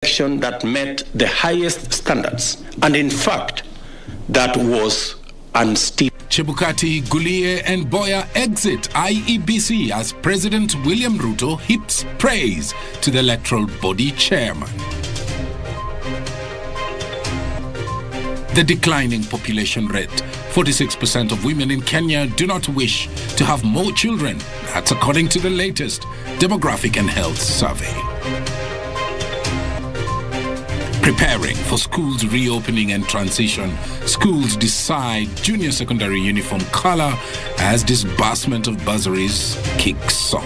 Election that met the highest standards, and in fact, that was unsteered. Chebukati, Gulie and Mboya exit IEBC as President William Ruto heaps praise to the electoral body chairman. The declining population rate. 46% of women in Kenya do not wish to have more children. That's according to the latest Demographic and Health Survey. Preparing for schools reopening and transition, schools decide junior secondary uniform color as disbursement of bursaries kicks off.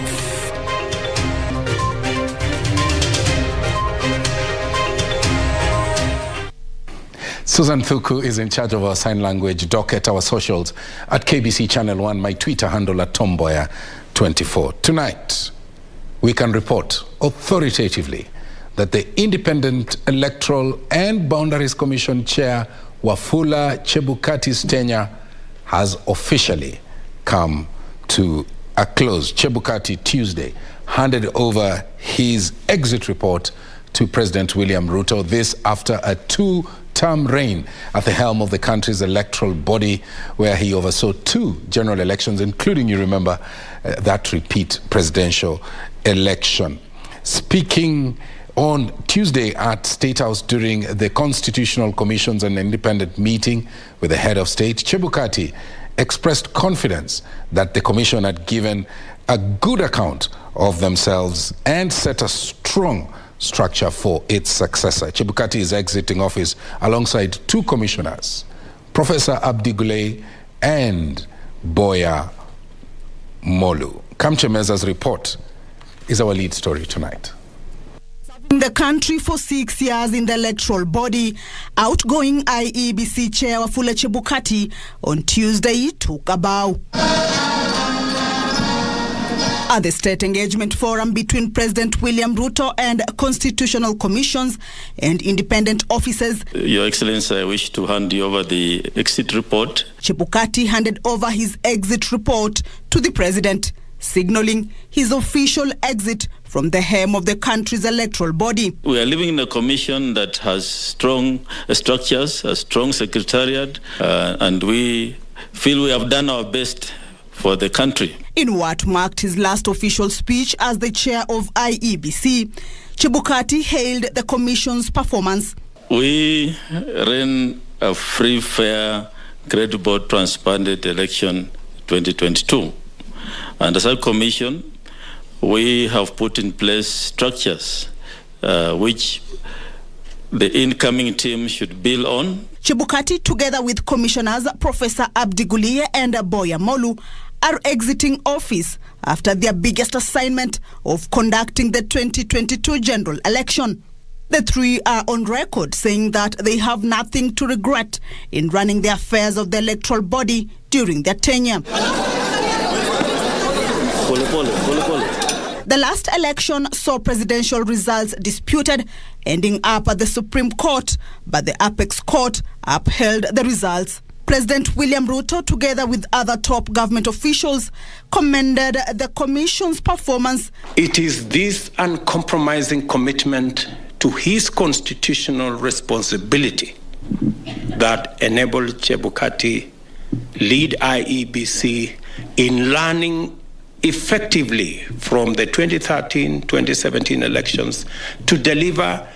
Susan Thuku is in charge of our sign language docket, our socials at KBC Channel 1, my Twitter handle at Mboya24. Tonight, we can report authoritatively that the Independent Electoral and Boundaries Commission Chair Wafula Chebukati's tenure has officially come to a close. Chebukati Tuesday handed over his exit report to President William Ruto, this after a two-term reign at the helm of the country's electoral body, where he oversaw 2 general elections, including, you remember, that repeat presidential election. Speaking on Tuesday at State House during the Constitutional Commission's and independent meeting with the head of state, Chebukati expressed confidence that the commission had given a good account of themselves and set a strong structure for its successor. Chebukati is exiting office alongside 2 commissioners, Professor Abdi Gulay and Mboya Molu. Kamchemeza's report is our lead story tonight. In the country for 6 years in the electoral body, outgoing IEBC Chair Wafula Chebukati on Tuesday took a bow. At the State Engagement Forum between President William Ruto and constitutional commissions and independent officers, Your Excellency, I wish to hand you over the exit report. Chebukati handed over his exit report to the President, signaling his official exit from the helm of the country's electoral body. We are living in a commission that has strong structures, a strong secretariat, and we feel we have done our best for the country. In what marked his last official speech as the chair of IEBC, Chebukati hailed the commission's performance. We ran a free, fair, credible, transparent election 2022. And as a commission, we have put in place structures which the incoming team should build on. Chebukati, together with Commissioners Professor Abdi Gulay and Mboya Molu, are exiting office after their biggest assignment of conducting the 2022 general election. The 3 are on record saying that they have nothing to regret in running the affairs of the electoral body during their tenure. The last election saw presidential results disputed, ending up at the Supreme Court, but the Apex Court upheld the results. President William Ruto, together with other top government officials, commended the commission's performance. It is this uncompromising commitment to his constitutional responsibility that enabled Chebukati lead IEBC in learning effectively from the 2013-2017 elections to deliver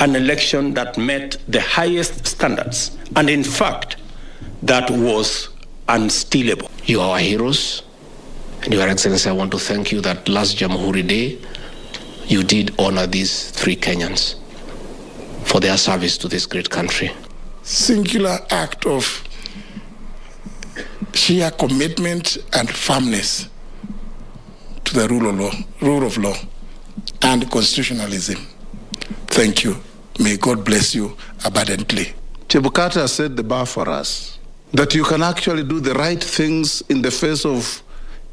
an election that met the highest standards, and in fact, that was unstealable. You are our heroes, and Your Excellency, I want to thank you that last Jamhuri Day, you did honor these 3 Kenyans for their service to this great country. Singular act of sheer commitment and firmness to the rule of law and constitutionalism. Thank you. May God bless you abundantly. Chebukati has set the bar for us, that you can actually do the right things in the face of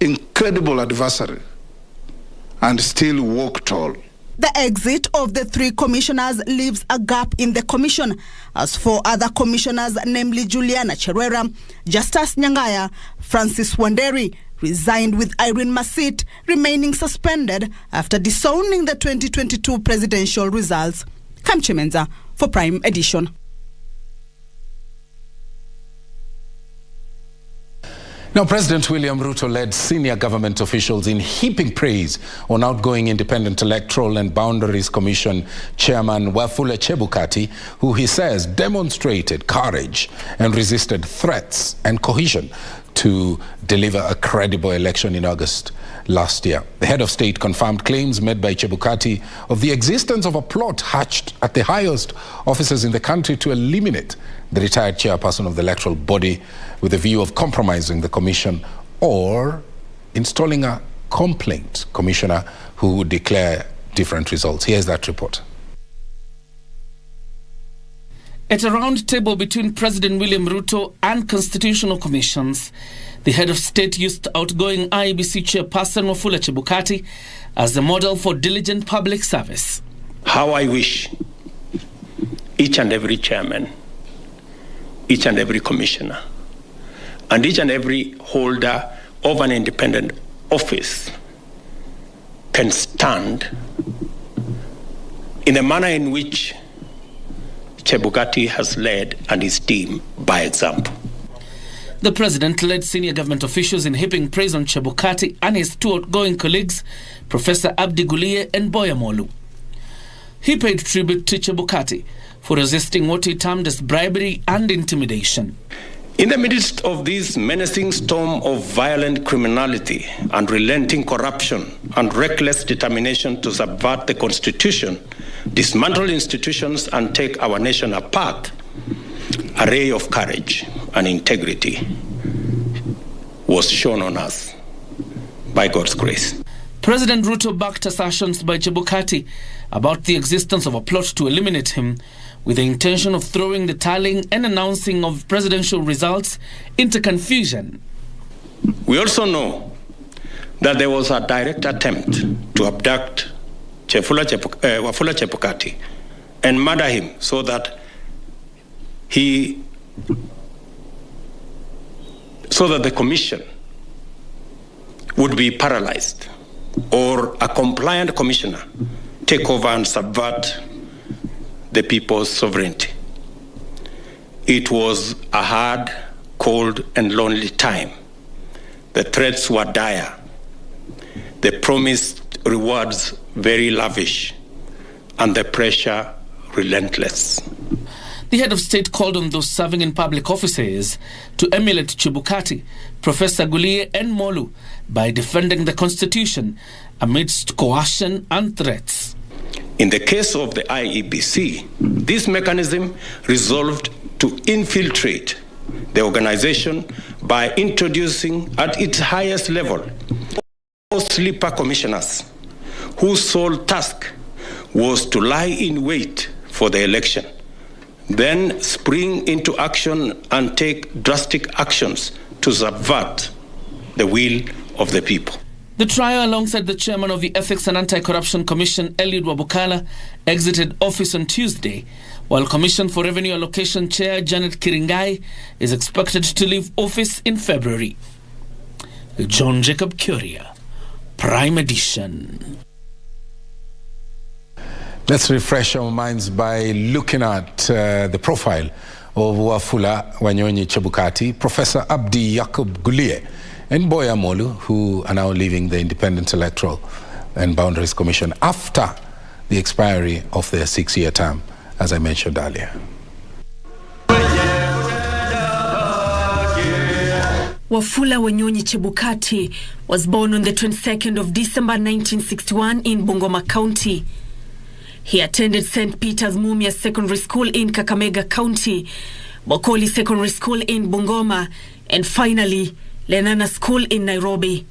incredible adversary and still walk tall. The exit of the 3 commissioners leaves a gap in the commission, as 4 other commissioners, namely Juliana Cherera, Justus Nyangaya, Francis Wanderi, resigned, with Irene Masit remaining suspended after disowning the 2022 presidential results. Kamchemenza for Prime Edition. Now, President William Ruto led senior government officials in heaping praise on outgoing Independent Electoral and Boundaries Commission Chairman Wafula Chebukati, who he says demonstrated courage and resisted threats and cohesion to deliver a credible election in August last year. The head of state confirmed claims made by Chebukati of the existence of a plot hatched at the highest offices in the country to eliminate the retired chairperson of the electoral body with a view of compromising the commission or installing a complaint commissioner who would declare different results. Here's that report. At a round table between President William Ruto and constitutional commissions, the head of state used outgoing IEBC chairperson Wafula Chebukati as the model for diligent public service. How I wish each and every chairman, each and every commissioner, and each and every holder of an independent office can stand in the manner in which Chebukati has led and his team by example. The president led senior government officials in heaping praise on Chebukati and his two outgoing colleagues, Professor Abdiguliye and Mboya Molu. He paid tribute to Chebukati for resisting what he termed as bribery and intimidation. In the midst of this menacing storm of violent criminality, unrelenting corruption, and reckless determination to subvert the Constitution, dismantle institutions, and take our nation apart, a ray of courage and integrity was shown on us by God's grace. President Ruto backed assertions by Chebukati about the existence of a plot to eliminate him, with the intention of throwing the tallying and announcing of presidential results into confusion. We also know that there was a direct attempt to abduct Wafula Chebukati and murder him so that the commission would be paralyzed, or a compliant commissioner take over and subvert the people's sovereignty. It was a hard, cold, and lonely time. The threats were dire. The promised rewards very lavish, and the pressure relentless. The head of state called on those serving in public offices to emulate Chebukati, Professor Guliye and Molu by defending the Constitution amidst coercion and threats. In the case of the IEBC, this mechanism resolved to infiltrate the organization by introducing at its highest level sleeper commissioners whose sole task was to lie in wait for the election, then spring into action and take drastic actions to subvert the will of the people. The trio, alongside the chairman of the Ethics and Anti-Corruption Commission, Eliud Wabukala, exited office on Tuesday, while Commission for Revenue Allocation Chair Janet Kiringai is expected to leave office in February. John Jacob Curia, Prime Edition. Let's refresh our minds by looking at the profile of Wafula Wanyonyi Chebukati, Professor Abdi Yakub Guliye, and Mboya Molu, who are now leaving the Independent Electoral and Boundaries Commission after the expiry of their 6-year term, as I mentioned earlier. Wafula Wanyonyi Chebukati was born on the 22nd of December 1961 in Bungoma County. He attended St. Peter's Mumia Secondary School in Kakamega County, Bokoli Secondary School in Bungoma, and finally, Lenana School in Nairobi.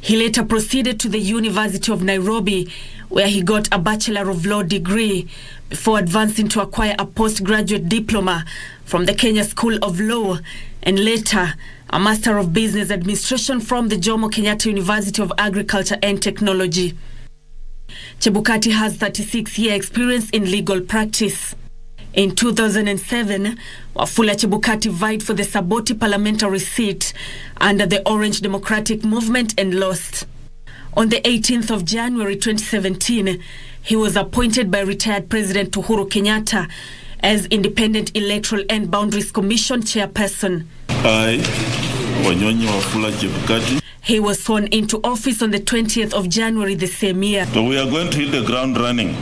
He later proceeded to the University of Nairobi, where he got a Bachelor of Law degree before advancing to acquire a postgraduate diploma from the Kenya School of Law, and later a Master of Business Administration from the Jomo Kenyatta University of Agriculture and Technology. Chebukati has 36-year experience in legal practice. In 2007, Wafula Chebukati vied for the Saboti parliamentary seat under the Orange Democratic Movement and lost. On the 18th of January 2017, He was appointed by retired President Uhuru Kenyatta as Independent Electoral and Boundaries Commission chairperson. He was sworn into office on the 20th of January the same year. So we are going to hit the ground running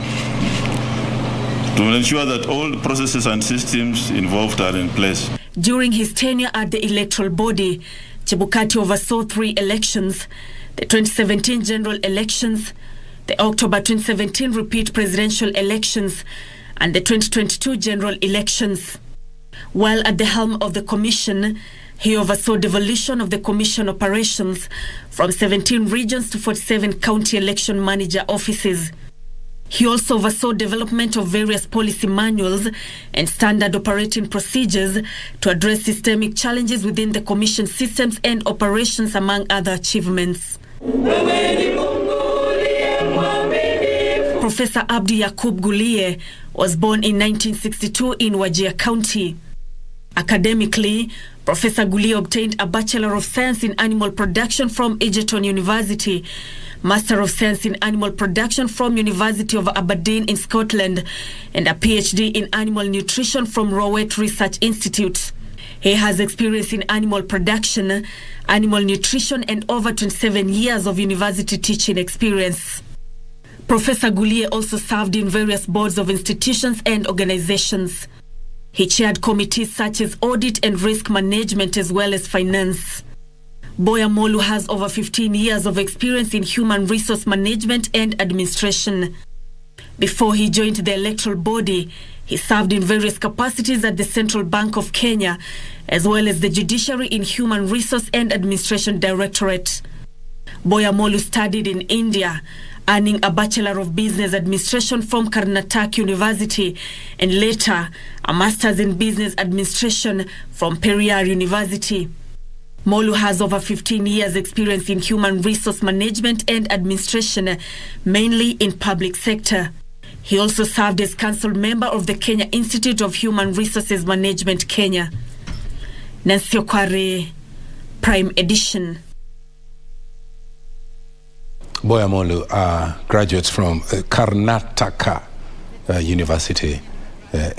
to ensure that all the processes and systems involved are in place. During his tenure at the electoral body, Chebukati oversaw 3 elections: the 2017 general elections, the October 2017 repeat presidential elections, and the 2022 general elections. While at the helm of the commission, he oversaw devolution of the commission operations from 17 regions to 47 county election manager offices. He also oversaw development of various policy manuals and standard operating procedures to address systemic challenges within the commission systems and operations, among other achievements. Professor Abdi Yakub Gulie was born in 1962 in Wajir County. Academically, Professor Gulie obtained a Bachelor of Science in Animal Production from Egerton University, Master of Science in Animal Production from University of Aberdeen in Scotland, and a PhD in Animal Nutrition from Rowett Research Institute. He has experience in animal production, animal nutrition, and over 27 years of university teaching experience. Professor Gulie also served in various boards of institutions and organizations. He chaired committees such as audit and risk management as well as finance. Mboya Molu has over 15 years of experience in human resource management and administration. Before he joined the electoral body, he served in various capacities at the Central Bank of Kenya, as well as the Judiciary in Human Resource and Administration Directorate. Mboya Molu studied in India, earning a Bachelor of Business Administration from Karnataka University and later a Master's in Business Administration from Periyar University. Molu has over 15 years experience in human resource management and administration, mainly in public sector. He also served as council member of the Kenya Institute of Human Resources Management, Kenya. Nancy Okware, Prime Edition. Mboya Molu graduates from Karnataka University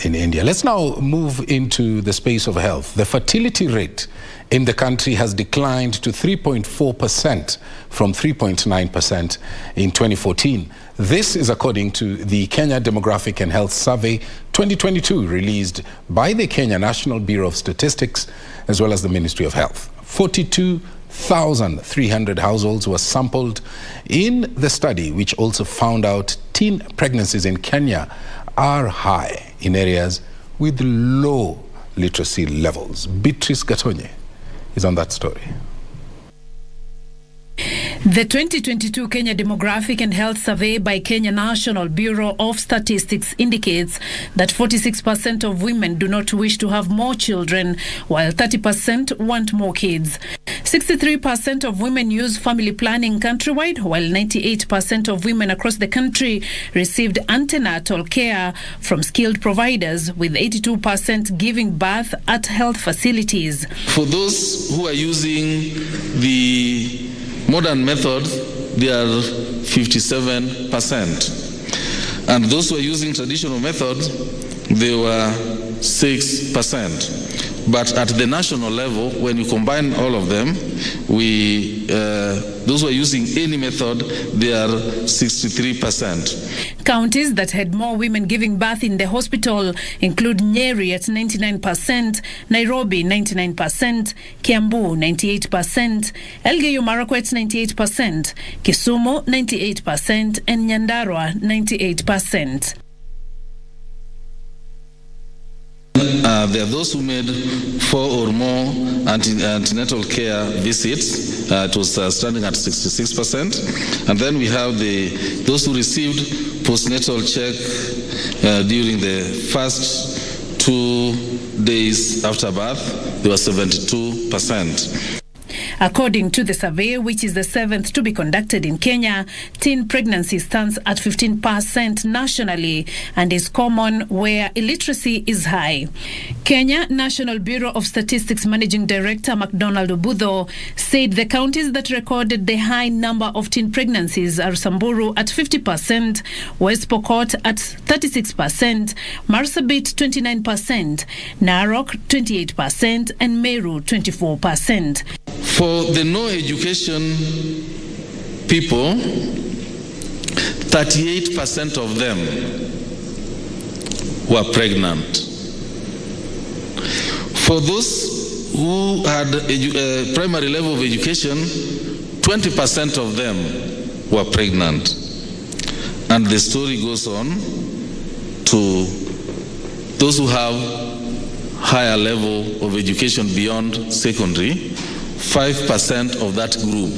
in India. Let's now move into the space of health. The fertility rate in the country has declined to 3.4% from 3.9% in 2014. This is according to the Kenya Demographic and Health Survey 2022 released by the Kenya National Bureau of Statistics as well as the Ministry of Health. 42,300 households were sampled in the study, which also found out teen pregnancies in Kenya are high in areas with low literacy levels. Beatrice Gatonye is on that story. The 2022 Kenya Demographic and Health Survey by Kenya National Bureau of Statistics indicates that 46% of women do not wish to have more children, while 30% want more kids. 63% of women use family planning countrywide, while 98% of women across the country received antenatal care from skilled providers, with 82% giving birth at health facilities. For those who are using the modern methods, they are 57%. And those who are using traditional methods, they were 6%. But at the national level, when you combine all of them, those who are using any method, they are 63%. Counties that had more women giving birth in the hospital include Nyeri at 99%, Nairobi 99%, Kiambu 98%, Elgeyo Marakwet 98%, Kisumu 98%, and Nyandarua 98%. There are those who made 4 or more antenatal care visits. It was standing at 66%. And then we have those who received postnatal check during the first 2 days after birth. They were 72%. According to the survey, which is the 7th to be conducted in Kenya, teen pregnancy stands at 15% nationally and is common where illiteracy is high. Kenya National Bureau of Statistics Managing Director McDonald Obudho said the counties that recorded the high number of teen pregnancies are Samburu at 50%, West Pokot at 36%, Marsabit 29%, Narok 28%, and Meru 24%. For the no education people, 38% of them were pregnant. For those who had primary level of education, 20% of them were pregnant. And the story goes on to those who have higher level of education beyond secondary, 5% of that group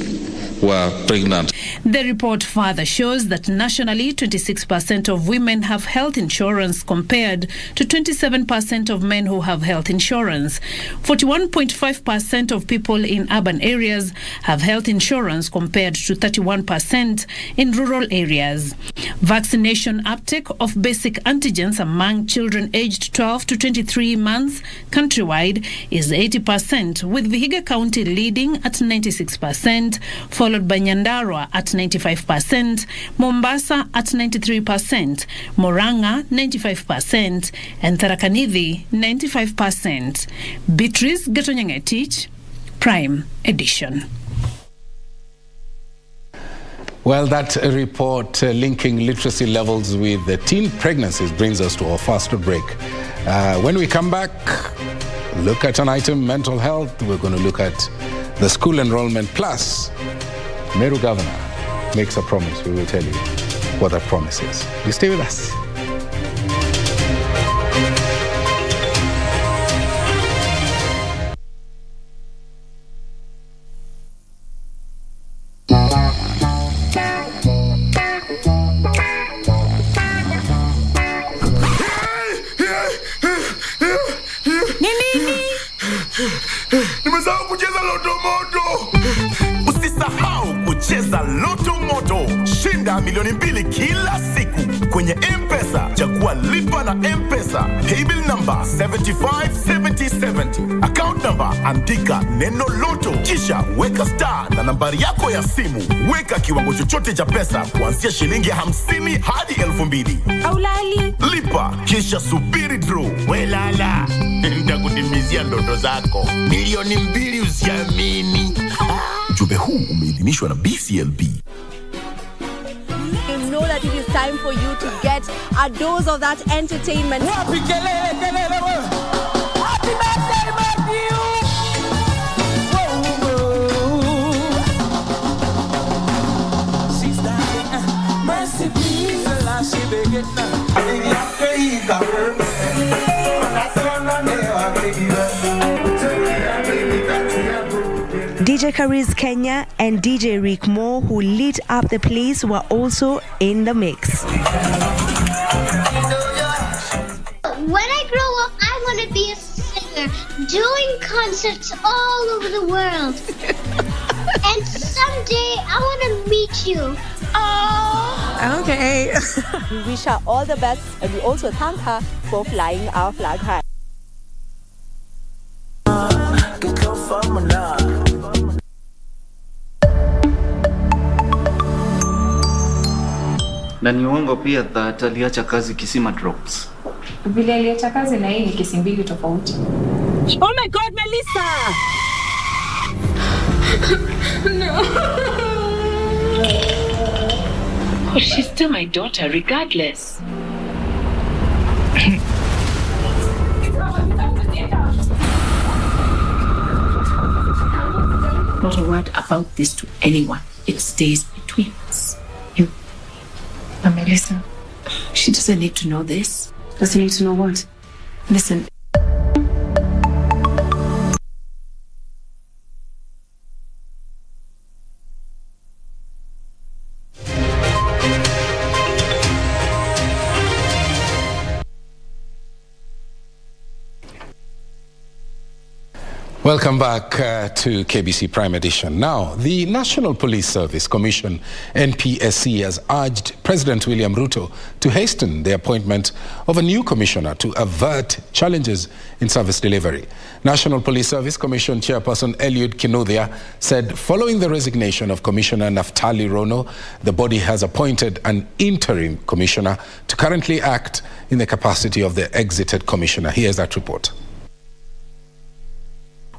were pregnant. The report further shows that nationally, 26% of women have health insurance compared to 27% of men who have health insurance. 41.5% of people in urban areas have health insurance compared to 31% in rural areas. Vaccination uptake of basic antigens among children aged 12 to 23 months countrywide is 80%, with Vihiga County leading at 96%, followed by Nyandarua at 95%, Mombasa at 93%, Murang'a 95%, and Tharaka Nithi 95%. Beatrice Gatonyangetich, Prime Edition. Well, that report linking literacy levels with the teen pregnancies brings us to our first break. When we come back, look at an item, mental health. We're going to look at the school enrollment, plus Meru Governor makes a promise. We will tell you what that promise is. You stay with us. Nimesahau kucheza Loto Moto. Usisahau kucheza Loto Moto. Shinda milioni 2 kila siku kwenye M-Pesa. Chagua lipa na M-Pesa. Paybill number 757070. Account number andika neno Loto. Kisha weka star na nambari yako ya simu. Weka kiwango chochote cha pesa kuanzia shilingi 50 hadi 2000. Aulali. Lipa kisha subiri draw. Welala. Nitakutimizia ndoto zako. Milioni 2 usiamini. Ujumbe huu umeidhinishwa na BCLB. You know that it is time for you to get a dose of that entertainment. Happy birthday, Matthew! She's dying. Mercy, please. She begging. DJ Karis Kenya and DJ Rick Moore, who lit up the place, were also in the mix. When I grow up, I want to be a singer, doing concerts all over the world. And someday I want to meet you. Oh, okay. We wish her all the best, and we also thank her for flying our flag high. Na ni uongo pia that aliacha kazi Kisima Drops. Vile aliacha kazi na hii ni kesi mbili tofauti. Oh my God, Melissa! No. Oh, she's still my daughter, regardless. Not a word about this to anyone. It stays between us. You and Melissa. She doesn't need to know this. Doesn't need to know what? Listen. Welcome back to KBC Prime Edition. Now, the National Police Service Commission, NPSC, has urged President William Ruto to hasten the appointment of a new commissioner to avert challenges in service delivery. National Police Service Commission Chairperson Eliud Kinuthia said following the resignation of Commissioner Naftali Rono, the body has appointed an interim commissioner to currently act in the capacity of the exited commissioner. Here's that report.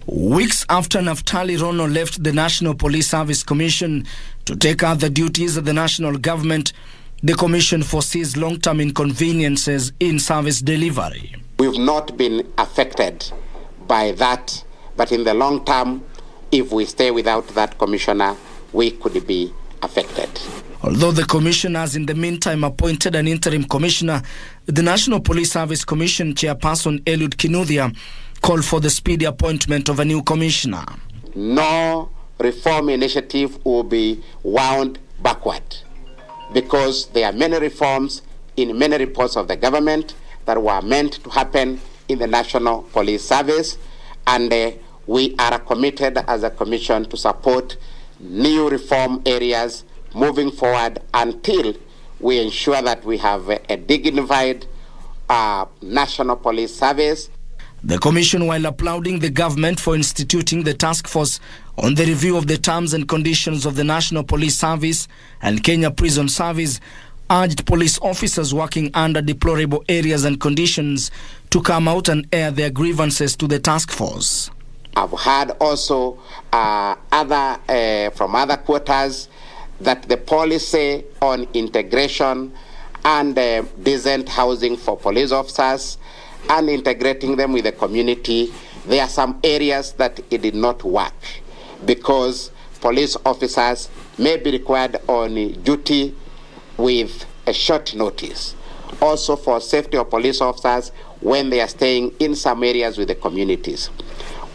Weeks after Naftali Rono left the National Police Service Commission to take out the duties of the national government, the commission foresees long-term inconveniences in service delivery. We've not been affected by that, but in the long term, if we stay without that commissioner, we could be affected. Although the commission has in the meantime appointed an interim commissioner, the National Police Service Commission Chairperson Eliud Kinuthia called for the speedy appointment of a new commissioner. No reform initiative will be wound backward because there are many reforms in many reports of the government that were meant to happen in the National Police Service, and we are committed as a commission to support new reform areas moving forward until we ensure that we have a dignified National Police Service. The commission, while applauding the government for instituting the task force on the review of the terms and conditions of the National Police Service and Kenya Prison Service, urged police officers working under deplorable areas and conditions to come out and air their grievances to the task force. I've heard also from other quarters that the policy on integration and decent housing for police officers and integrating them with the community, there are some areas that it did not work because police officers may be required on duty with a short notice. Also for safety of police officers when they are staying in some areas with the communities.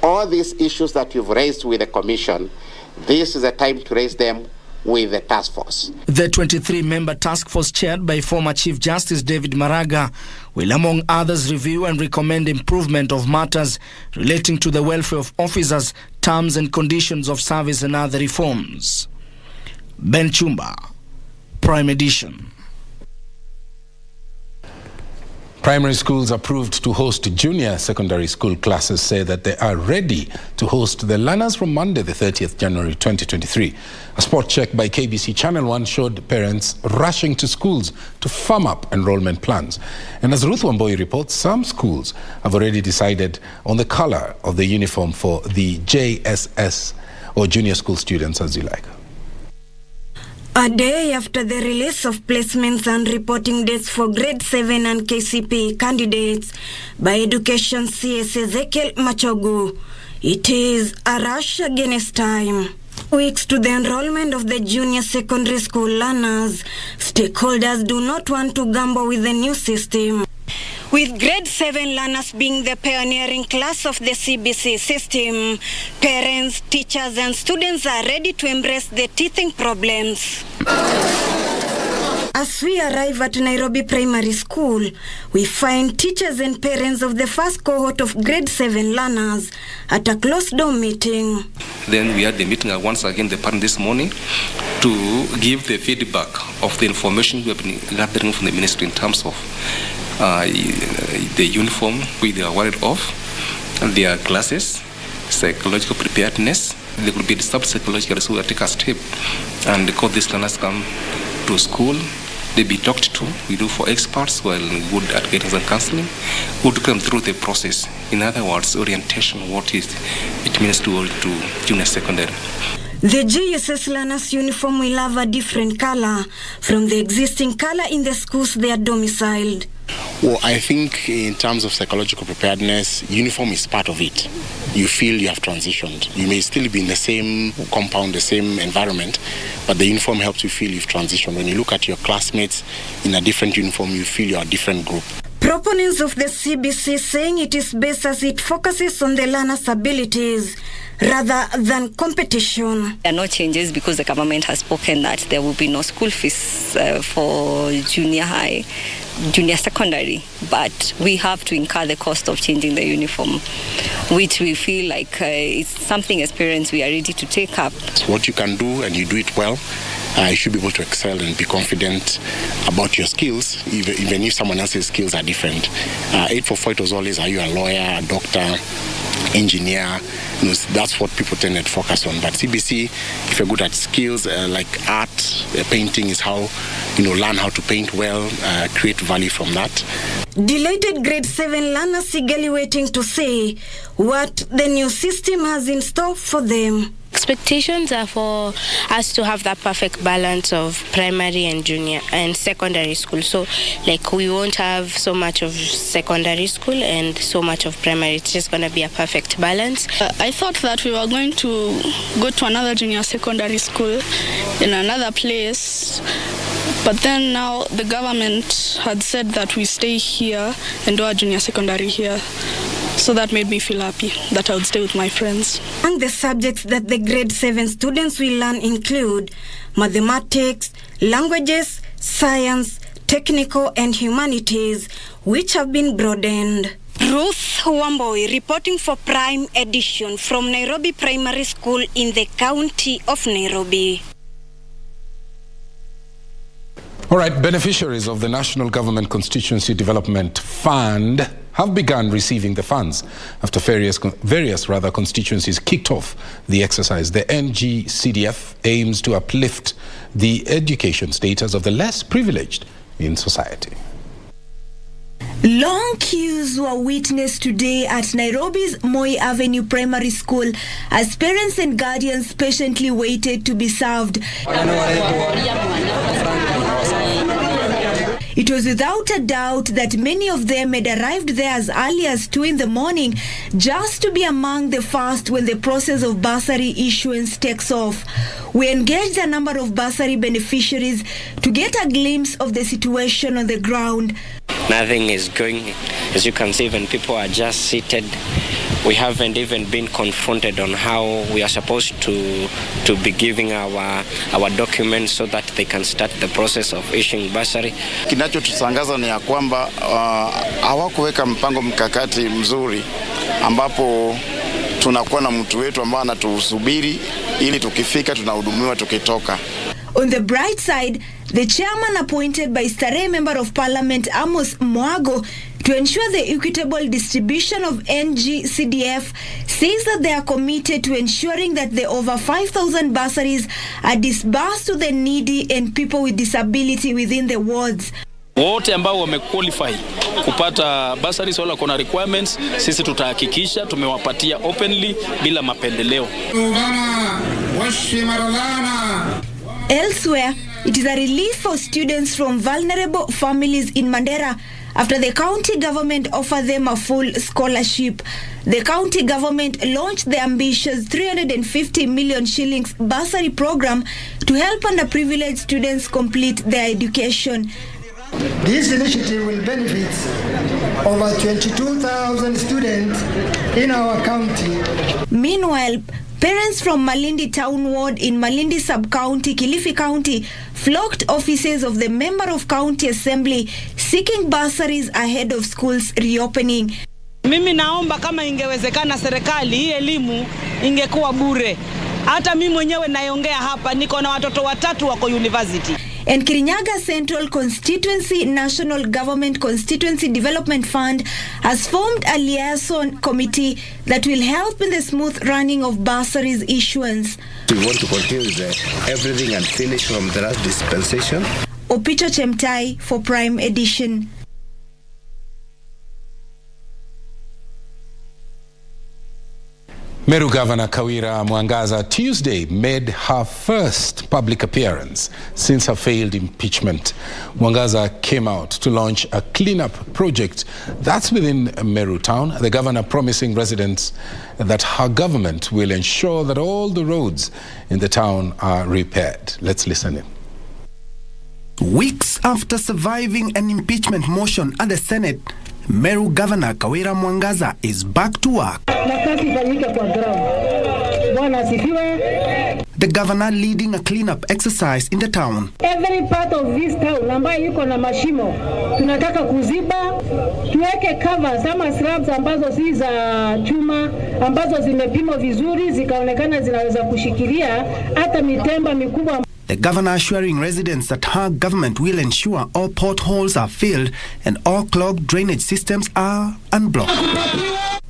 All these issues that you've raised with the commission, this is a time to raise them with the task force. The 23-member task force chaired by former Chief Justice David Maraga will, among others, review and recommend improvement of matters relating to the welfare of officers, terms and conditions of service and other reforms. Ben Chumba, Prime Edition. Primary schools approved to host junior secondary school classes say that they are ready to host the learners from Monday, the 30th January 2023. A spot check by KBC Channel 1 showed parents rushing to schools to firm up enrollment plans. And as Ruto Mboya reports, some schools have already decided on the color of the uniform for the JSS, or junior school students as you like. A day after the release of placements and reporting dates for grade 7 and KCP candidates by Education CS Ezekiel Machogu, it is a rush against time. Weeks to the enrollment of the junior secondary school learners, stakeholders do not want to gamble with the new system. With grade 7 learners being the pioneering class of the CBC system, parents, teachers and students are ready to embrace the teething problems. As we arrive at Nairobi Primary School, we find teachers and parents of the first cohort of grade 7 learners at a closed-door meeting. Then we had the meeting once again, the parent this morning, to give the feedback of the information we have been gathering from the ministry in terms of the uniform which they are worried of, their classes, psychological preparedness. They could be disturbed psychologically, so we take a step and call these learners come to school. They be talked to. We do for experts who are good at guidance and counseling, who took them through the process. In other words, orientation, what it means to go to junior secondary. The JSS learners' uniform will have a different color from the existing color in the schools they are domiciled. Well, I think in terms of psychological preparedness, uniform is part of it. You feel you have transitioned. You may still be in the same compound, the same environment, but the uniform helps you feel you've transitioned. When you look at your classmates in a different uniform, you feel you're a different group. Proponents of the CBC saying it is best as it focuses on the learners' abilities rather than competition. There are no changes because the government has spoken that there will be no school fees for junior high. junior secondary, but we have to incur the cost of changing the uniform, which we feel like it's something as parents we are ready to take up. What you can do and you do it well, you should be able to excel and be confident about your skills, even if someone else's skills are different. 844, it was always, are you a lawyer, a doctor, engineer? You know, that's what people tend to focus on. But CBC, if you're good at skills like art, painting is how, learn how to paint well, create value from that. Delighted grade 7 learners eagerly waiting to see what the new system has in store for them. Expectations are for us to have that perfect balance of primary and junior and secondary school. So, we won't have so much of secondary school and so much of primary. It's just going to be a perfect balance. I thought that we were going to go to another junior secondary school in another place. But then now the government had said that we stay here and do our junior secondary here. So that made me feel happy that I would stay with my friends. And the subjects that the grade 7 students will learn include mathematics, languages, science, technical and humanities, which have been broadened. Ruth Wamboi reporting for Prime Edition from Nairobi Primary School in the county of Nairobi. All right, beneficiaries of the National Government Constituency Development Fund have begun receiving the funds after various constituencies kicked off the exercise. The NGCDF aims to uplift the education status of the less privileged in society. Long queues were witnessed today at Nairobi's Moi Avenue Primary School as parents and guardians patiently waited to be served. It was without a doubt that many of them had arrived there as early as 2 in the morning just to be among the first when the process of bursary issuance takes off. We engaged a number of bursary beneficiaries to get a glimpse of the situation on the ground. Nothing is going, as you can see, when people are just seated. We haven't even been confronted on how we are supposed to be giving our documents so that they can start the process of issuing bursary. Kinachotusangaza ni ya kwamba hawakuweka mpango mkakati mzuri ambapo tunakuwa na mtu wetu ambao anatusubiri ili tukifika tunahudumiwa tukitoka. On the bright side, the chairman appointed by Starehe Member of Parliament Amos Mwago to ensure the equitable distribution of NGCDF says that they are committed to ensuring that the over 5,000 bursaries are disbursed to the needy and people with disability within the wards. Wote ambao wamequalify kupata bursaries wala kuna requirements, sisi tutahakikisha tumewapatia openly bila mapendeleo. Elsewhere, it is a relief for students from vulnerable families in Mandera after the county government offered them a full scholarship. The county government launched the ambitious 350 million shillings bursary program to help underprivileged students complete their education. This initiative will benefit over 22,000 students in our county. Meanwhile, parents from Malindi Town Ward in Malindi Sub-County, Kilifi County, flocked offices of the Member of County Assembly seeking bursaries ahead of schools reopening. Mimi naomba kama ingewezekana serikali hii elimu ingekuwa bure. Hata mimi mwenyewe naiongea hapa niko na watoto 3 wako university. And Kirinyaga Central Constituency National Government Constituency Development Fund has formed a liaison committee that will help in the smooth running of bursaries issuance. We want to continue everything and finish from the last dispensation. Opicho Chemtai for Prime Edition. Meru Governor Kawira Mwangaza Tuesday made her first public appearance since her failed impeachment. Mwangaza came out to launch a cleanup project that's within Meru town, the governor promising residents that her government will ensure that all the roads in the town are repaired. Let's listen in. Weeks after surviving an impeachment motion at the Senate, Meru Governor Kawira Mwangaza is back to work. the governor leading a cleanup exercise in the town. Every part of this town ambayo iko na mashimo tunataka kuziba, tuweke covers ama slabs ambazo si za chuma, ambazo zimepimwa vizuri zikaonekana zinaweza kushikilia hata mitemba mikubwa. The governor assuring residents that her government will ensure all potholes are filled and all clogged drainage systems are unblocked.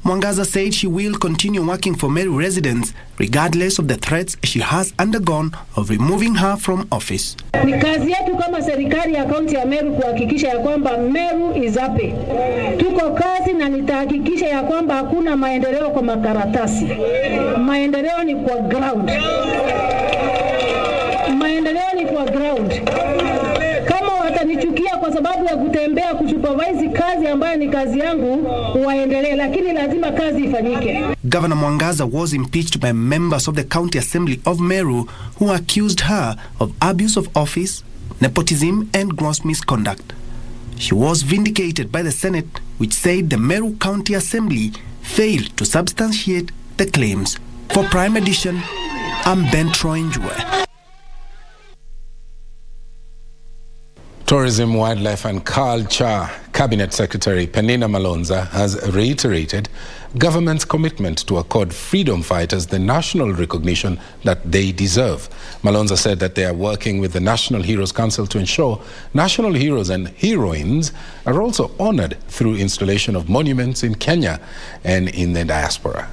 Mwangaza said she will continue working for Meru residents regardless of the threats she has undergone of removing her from office. Ni kazi yetu kama serikali ya kaunti ya Meru kuhakikisha ya kwamba Meru is happy. Tuko kazi na nitahakikisha ya kwamba hakuna maendeleo kwa makaratasi. Maendeleo ni kwa ground. Maendeleo ni kwa ground. Kama watanichukia kwa sababu ya kutembea kusupervise kazi ambayo ni kazi yangu, waendelee, lakini lazima kazi ifanyike. Governor Mwangaza was impeached by members of the County Assembly of Meru who accused her of abuse of office, nepotism and gross misconduct. She was vindicated by the Senate, which said the Meru County Assembly failed to substantiate the claims. For Prime Edition, I'm Ben Troinjwe. Tourism, Wildlife and Culture Cabinet Secretary Penina Malonza has reiterated government's commitment to accord freedom fighters the national recognition that they deserve. Malonza said that they are working with the National Heroes Council to ensure national heroes and heroines are also honored through installation of monuments in Kenya and in the diaspora.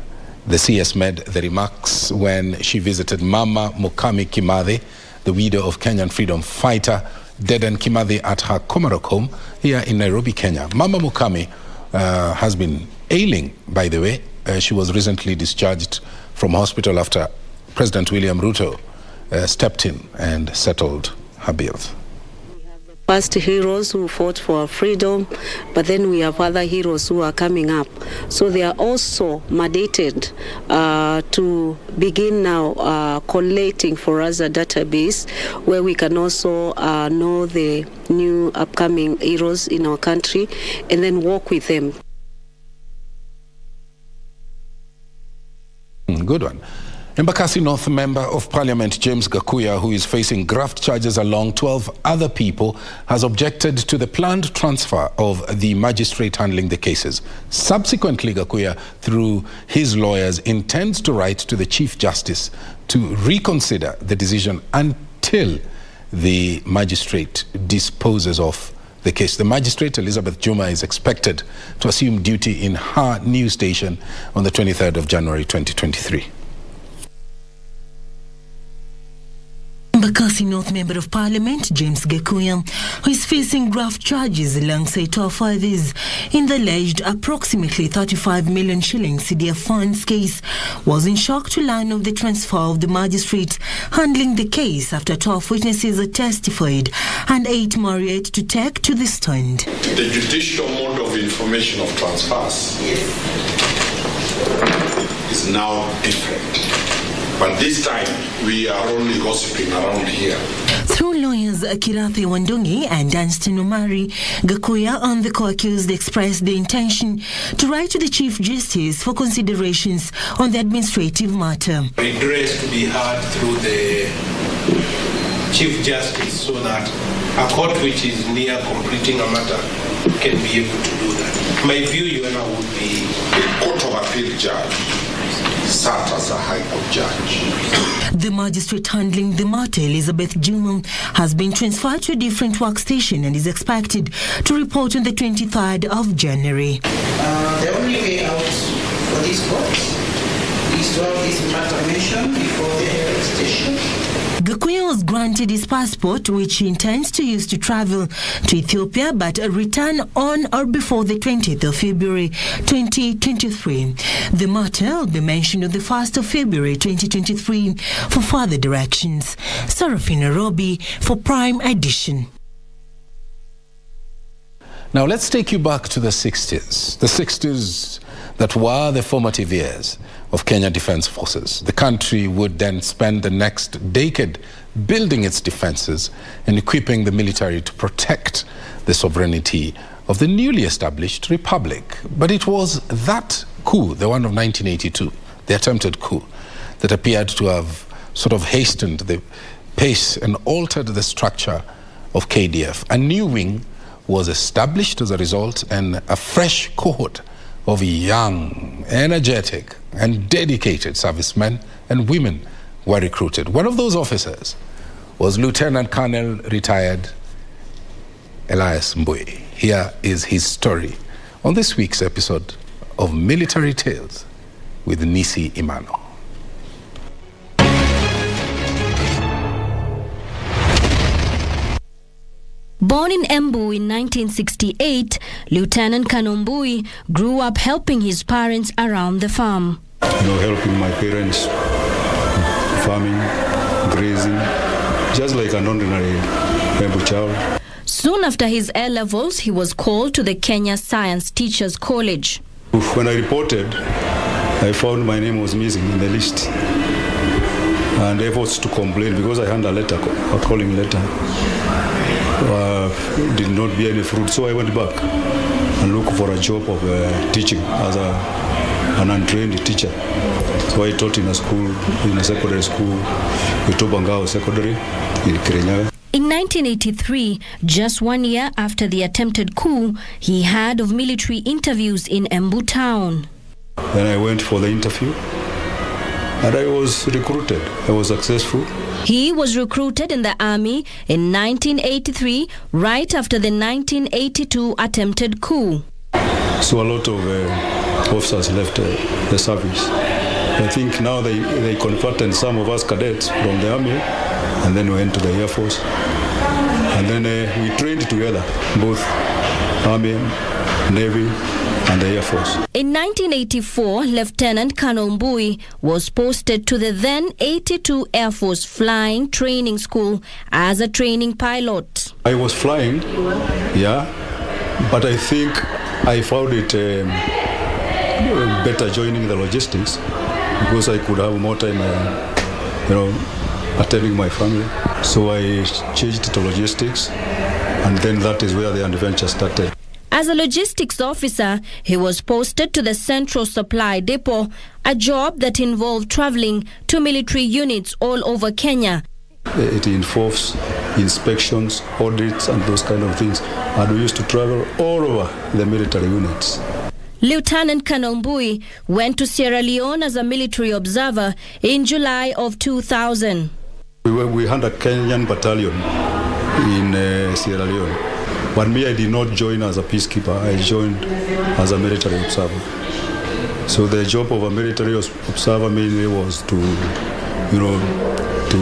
The CS made the remarks when she visited Mama Mukami Kimathi, the widow of Kenyan freedom fighter Dedan Kimathi, at her Komarok home here in Nairobi, Kenya. Mama Mukami has been ailing, by the way. She was recently discharged from hospital after President William Ruto stepped in and settled her bills. Past heroes who fought for our freedom, but then we have other heroes who are coming up. So they are also mandated to begin now collating for us a database where we can also know the new upcoming heroes in our country and then work with them. Good one. Embakasi North Member of Parliament James Gakuya, who is facing graft charges along 12 other people, has objected to the planned transfer of the magistrate handling the cases. Subsequently, Gakuya, through his lawyers, intends to write to the Chief Justice to reconsider the decision until the magistrate disposes of the case. The magistrate, Elizabeth Juma, is expected to assume duty in her new station on the 23rd of January 2023. Embakasi North Member of Parliament James Gakuya, who is facing graft charges alongside 12 others in the alleged approximately 35 million shillings CDF funds case, was in shock to learn of the transfer of the magistrate handling the case after 12 witnesses are testified and 8 more yet to take to the stand. The judicial mode of information of transfers is now different. But this time, we are only gossiping around here. Through lawyers Kirathi Wandungi and Danstan Omari, Gakuya and the co-accused expressed the intention to write to the Chief Justice for considerations on the administrative matter. Redress to be heard through the Chief Justice so that a court which is near completing a matter can be able to do that. My view, Your Honor, would be a Court of Appeal judge sat as a High Court judge. The magistrate handling the matter, Elizabeth Juma, has been transferred to a different workstation and is expected to report on the 23rd of January. The only way out for this court is to have this matter mentioned before the station. Gakuya was granted his passport, which he intends to use to travel to Ethiopia, but return on or before the 20th of February 2023. The matter will be mentioned on the 1st of February 2023 for further directions. Sarafina Robi for Prime Edition. Now let's take you back to the 60s. The 60s that were the formative years of Kenya Defence Forces. The country would then spend the next decade building its defences and equipping the military to protect the sovereignty of the newly established republic. But it was that coup, the one of 1982, the attempted coup, that appeared to have sort of hastened the pace and altered the structure of KDF. A new wing was established as a result, and a fresh cohort of young, energetic, and dedicated servicemen and women were recruited. One of those officers was Lieutenant Colonel retired Elias Mboya. Here is his story on this week's episode of Military Tales with Nisi Imano. Born in Embu in 1968, Lieutenant Colonel Mboya grew up helping his parents around the farm. Helping my parents, farming, grazing, just like an ordinary Embu child. Soon after his A-levels, he was called to the Kenya Science Teachers College. When I reported, I found my name was missing in the list. And efforts to complain, because I had a calling letter, did not bear any fruit. So I went back and looked for a job of teaching as an untrained teacher. So I taught in a school, in a secondary school, Utobangao Secondary in Kirinyaga. In 1983, just 1 year after the attempted coup, he heard of military interviews in Embu town. Then I went for the interview and I was recruited. I was successful. He was recruited in the army in 1983, right after the 1982 attempted coup. So a lot of officers left the service. I think now they converted some of us cadets from the army, and then we went to the Air Force. And then we trained together, both Army, Navy, and the Air Force. In 1984, Lieutenant Colonel Mboya was posted to the then 82 Air Force Flying Training School as a training pilot. I was flying, yeah, but I think I found it better joining the logistics because I could have more time, attending my family. So I changed to logistics, and then that is where the adventure started. As a logistics officer, he was posted to the Central Supply Depot, a job that involved traveling to military units all over Kenya. It involves inspections, audits, and those kind of things. And we used to travel all over the military units. Lieutenant Colonel Mboya went to Sierra Leone as a military observer in July of 2000. We had a Kenyan battalion in Sierra Leone. But me, I did not join as a peacekeeper. I joined as a military observer. So the job of a military observer mainly was to, to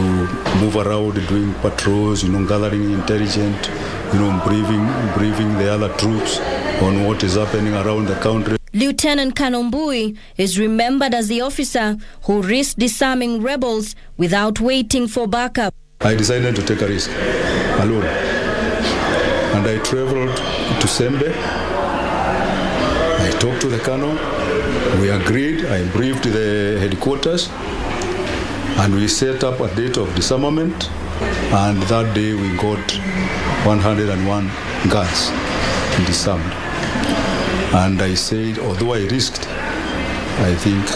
move around doing patrols, gathering intelligence, briefing the other troops on what is happening around the country. Lieutenant Colonel Mboya is remembered as the officer who risked disarming rebels without waiting for backup. I decided to take a risk alone. And I traveled to Sembe. I talked to the colonel. We agreed. I briefed the headquarters. And we set up a date of disarmament. And that day we got 101 guns disarmed. And I said, although I risked, I think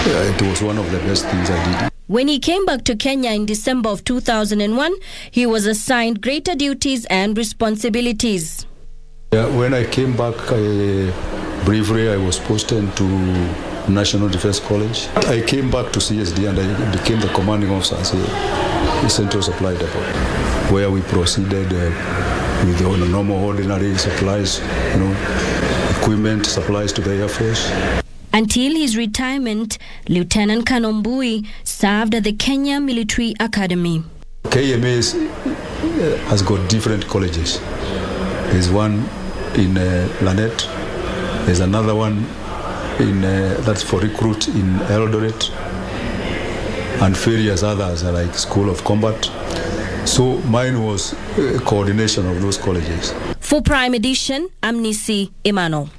it was one of the best things I did. When he came back to Kenya in December of 2001, he was assigned greater duties and responsibilities. Yeah, when I came back, briefly I was posted to National Defense College. I came back to CSD and I became the commanding officer at the Central Supply Depot, where we proceeded with the normal ordinary supplies, equipment, supplies to the Air Force. Until his retirement, Lieutenant Colonel Mboya served at the Kenya Military Academy. KMA has got different colleges. There's one in Lanet. There's another one that's for recruit in Eldoret, and various others are like School of Combat. So mine was a coordination of those colleges. For Prime Edition, I'm Nisi Imano.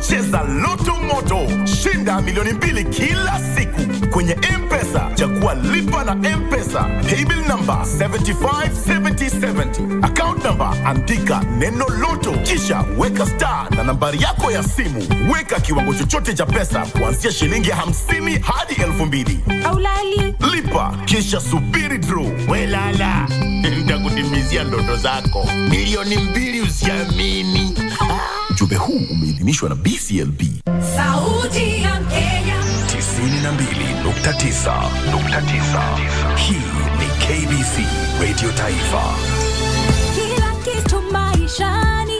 Cheza Loto Moto, shinda milioni 2 kila siku kwenye M-Pesa. Chagua lipa na M-Pesa, paybill number 757070, account number andika neno Loto, kisha weka star na nambari yako ya simu. Weka kiwango chochote cha pesa kuanzia shilingi 50 hadi 2,000. Aulali. Lipa kisha subiri draw. Welala, nitakutimizia ndoto zako. Milioni 2 usiamini. Ujumbe huu umeidhinishwa na BCLB. Sauti ya Kenya 92.9. Hii ni KBC Radio Taifa. Kila kitu maishani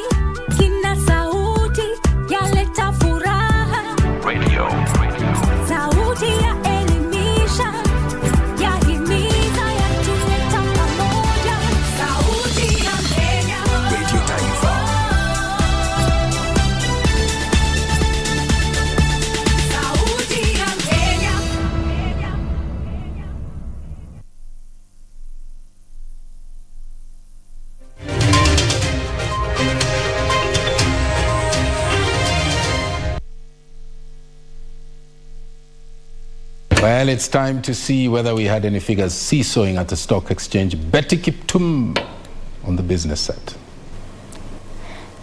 kina sauti yaleta furaha. Radio. Sauti ya elimisha, yahimiza, yatuleta pamoja. Sauti ya Kenya Radio Taifa. Sauti ya Kenya. Well, it's time to see whether we had any figures seesawing at the stock exchange. Betty Kiptum on the business set.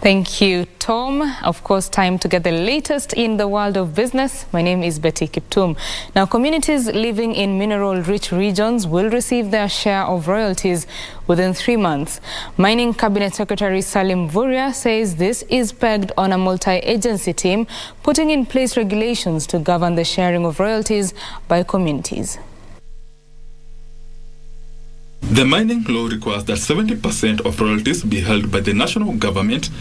Thank you, Tom. Of course, time to get the latest in the world of business. My name is Betty Kiptum. Now, communities living in mineral-rich regions will receive their share of royalties within 3 months. Mining Cabinet Secretary Salim Mboya says this is pegged on a multi-agency team putting in place regulations to govern the sharing of royalties by communities. The mining law requires that 70% of royalties be held by the national government.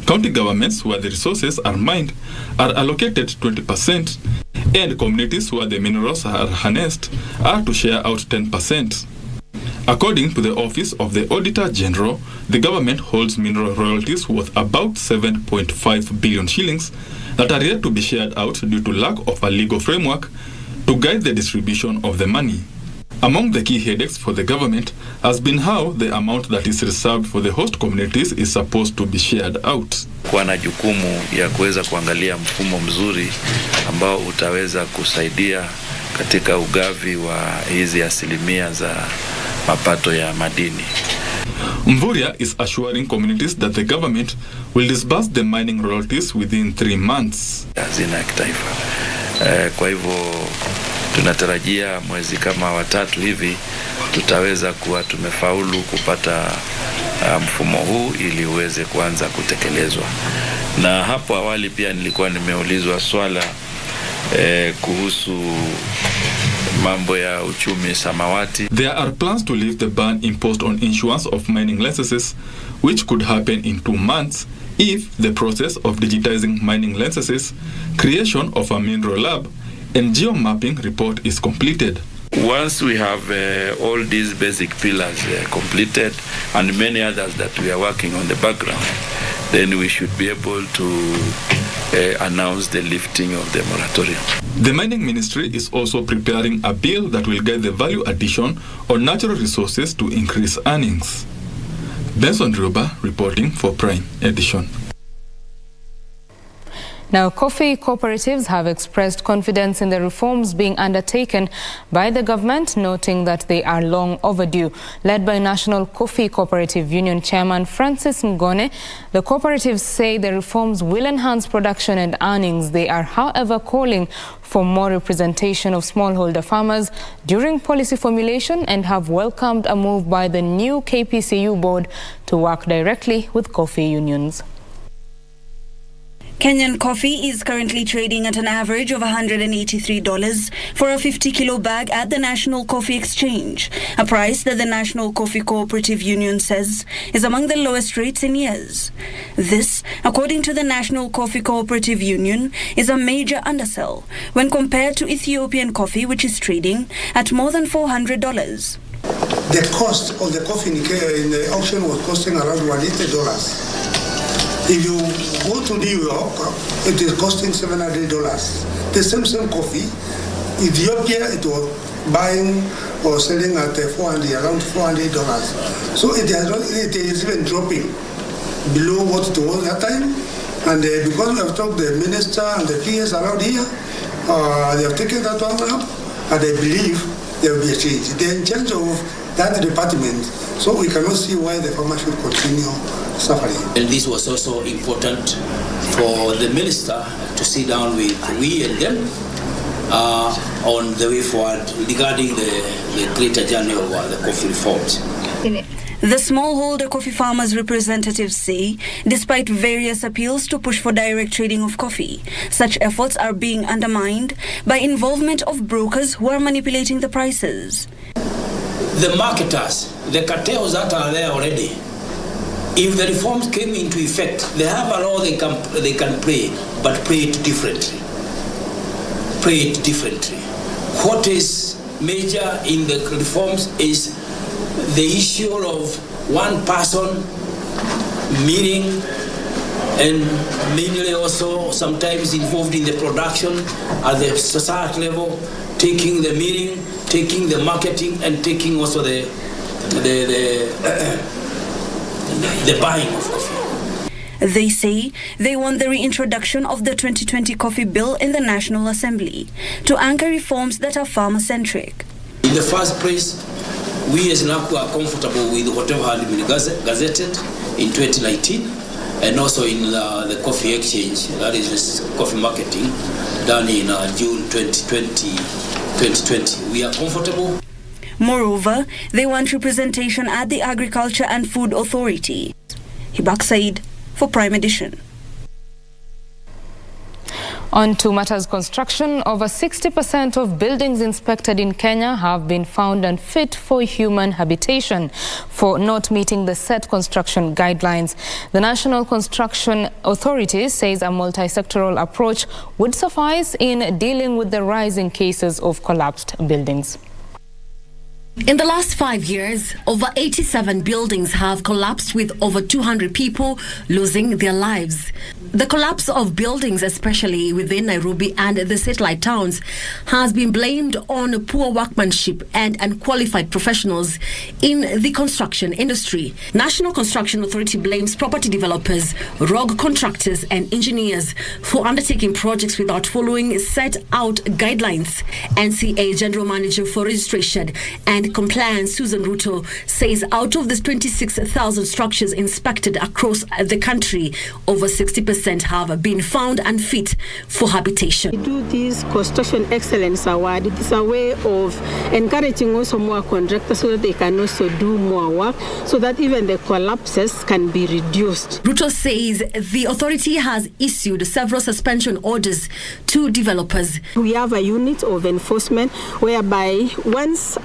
County governments where the resources are mined are allocated 20%, and communities where the minerals are harnessed are to share out 10%. According to the Office of the Auditor General, the government holds mineral royalties worth about 7.5 billion shillings that are yet to be shared out due to lack of a legal framework to guide the distribution of the money. Among the key headaches for the government has been how the amount that is reserved for the host communities is supposed to be shared out. Kwa na jukumu ya kuweza kuangalia mfumo mzuri ambao utaweza kusaidia katika ugavi wa hizi asilimia za mapato ya madini. Mboya is assuring communities that the government will disburse the mining royalties within 3 months. Hazina ya kitaifa. Kwa hivyo tunatarajia mwezi kama wa 3 hivi tutaweza kuwa tumefaulu kupata mfumo huu ili uweze kuanza kutekelezwa. Na hapo awali pia nilikuwa nimeulizwa swala kuhusu mambo ya uchumi samawati. There are plans to lift the ban imposed on issuance of mining licenses, which could happen in 2 months if the process of digitizing mining licenses, creation of a mineral lab, and geo-mapping report is completed. Once we have all these basic pillars completed and many others that we are working on the background, then we should be able to announce the lifting of the moratorium. The Mining Ministry is also preparing a bill that will guide the value addition on natural resources to increase earnings. Benson Ruba reporting for Prime Edition. Now, coffee cooperatives have expressed confidence in the reforms being undertaken by the government, noting that they are long overdue. Led by National Coffee Cooperative Union Chairman Francis Ngone, the cooperatives say the reforms will enhance production and earnings. They are, however, calling for more representation of smallholder farmers during policy formulation and have welcomed a move by the new KPCU board to work directly with coffee unions. Kenyan coffee is currently trading at an average of $183 for a 50-kilo bag at the National Coffee Exchange, a price that the National Coffee Cooperative Union says is among the lowest rates in years. This, according to the National Coffee Cooperative Union, is a major undersell when compared to Ethiopian coffee, which is trading at more than $400. The cost of the coffee in the auction was costing around $180. If you go to New York, it is costing $700. The same coffee, Ethiopia, it was buying or selling at around $400. So it is even dropping below what it was that time. And because we have talked to the minister and the PS around here, they have taken that one up, and I believe there will be a change. They are in charge of that department, so we cannot see why the farmers should continue suffering. And this was also important for the minister to sit down with we and them on the way forward regarding the greater journey of the coffee reforms. The smallholder coffee farmers' representatives say, despite various appeals to push for direct trading of coffee, such efforts are being undermined by involvement of brokers who are manipulating the prices. The marketers, the cartels that are there already, if the reforms came into effect, they have a role they can play, but play it differently. What is major in the reforms is the issue of one person meaning and mainly also sometimes involved in the production at the society level, taking the meaning, taking the marketing, and taking also the buying of coffee. They say they want the reintroduction of the 2020 coffee bill in the National Assembly to anchor reforms that are farmer-centric. In the first place, we as NACU are comfortable with whatever had been gazetted in 2019 and also in the coffee exchange, that is coffee marketing, done in June 2020. We are comfortable. Moreover, they want representation at the Agriculture and Food Authority. Hibak Said for Prime Edition. On to matters construction, over 60% of buildings inspected in Kenya have been found unfit for human habitation for not meeting the set construction guidelines. The National Construction Authority says a multi-sectoral approach would suffice in dealing with the rising cases of collapsed buildings. In the last 5 years, over 87 buildings have collapsed with over 200 people losing their lives. The collapse of buildings, especially within Nairobi and the satellite towns, has been blamed on poor workmanship and unqualified professionals in the construction industry. National Construction Authority blames property developers, rogue contractors and engineers for undertaking projects without following set out guidelines. NCA General Manager for Registration and Compliance, Susan Ruto, says out of the 26,000 structures inspected across the country, over 60% have been found unfit for habitation. We do this Construction Excellence Award. It is a way of encouraging also more contractors so that they can also do more work, so that even the collapses can be reduced. Ruto says the authority has issued several suspension orders to developers. We have a unit of enforcement whereby once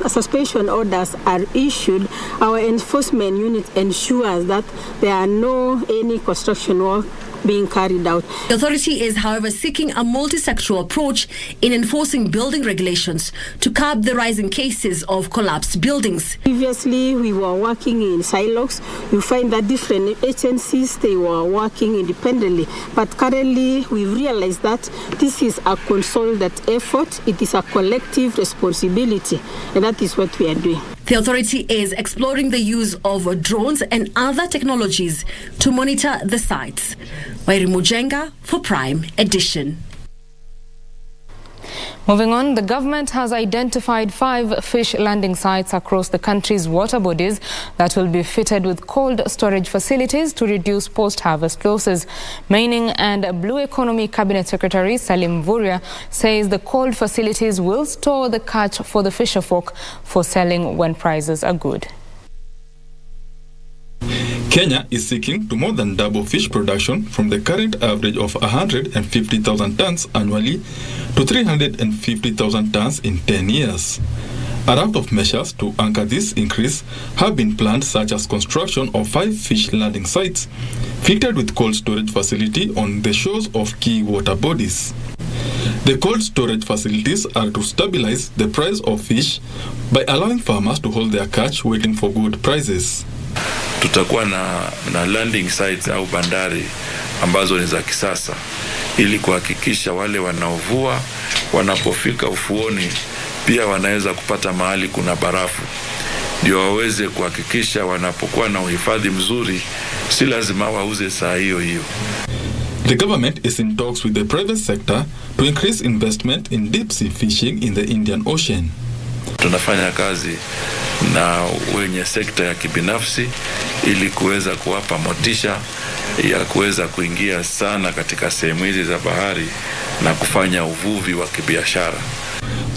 suspension orders are issued, our enforcement unit ensures that there are no any construction work being carried out. The authority is, however, seeking a multi-sectoral approach in enforcing building regulations to curb the rising cases of collapsed buildings. Previously, we were working in silos. You find that different agencies, they were working independently. But currently, we've realized that this is a concerted effort. It is a collective responsibility, and that is what we are doing. The authority is exploring the use of drones and other technologies to monitor the sites. Wairi Mujenga for Prime Edition. Moving on, the government has identified 5 fish landing sites across the country's water bodies that will be fitted with cold storage facilities to reduce post-harvest losses. Mining and Blue Economy Cabinet Secretary Salim Mvurya says the cold facilities will store the catch for the fisherfolk for selling when prices are good. Kenya is seeking to more than double fish production from the current average of 150,000 tons annually to 350,000 tons in 10 years. A raft of measures to anchor this increase have been planned, such as construction of 5 fish landing sites fitted with cold storage facility on the shores of key water bodies. The cold storage facilities are to stabilize the price of fish by allowing farmers to hold their catch waiting for good prices. Tutakuwa na landing sites au bandari ambazo ni za kisasa ili kuhakikisha wale wanaovua wanapofika ufuoni pia wanaweza kupata mahali kuna barafu, ndio waweze kuhakikisha wanapokuwa na uhifadhi mzuri si lazima wauze saa hiyo hiyo. The government is in talks with the private sector to increase investment in deep-sea fishing in the Indian Ocean. Tunafanya kazi na wenye sekta ya kibinafsi ili kuweza kuwapa motisha ya kuweza kuingia sana katika sehemu hizi za bahari na kufanya uvuvi wa kibiashara.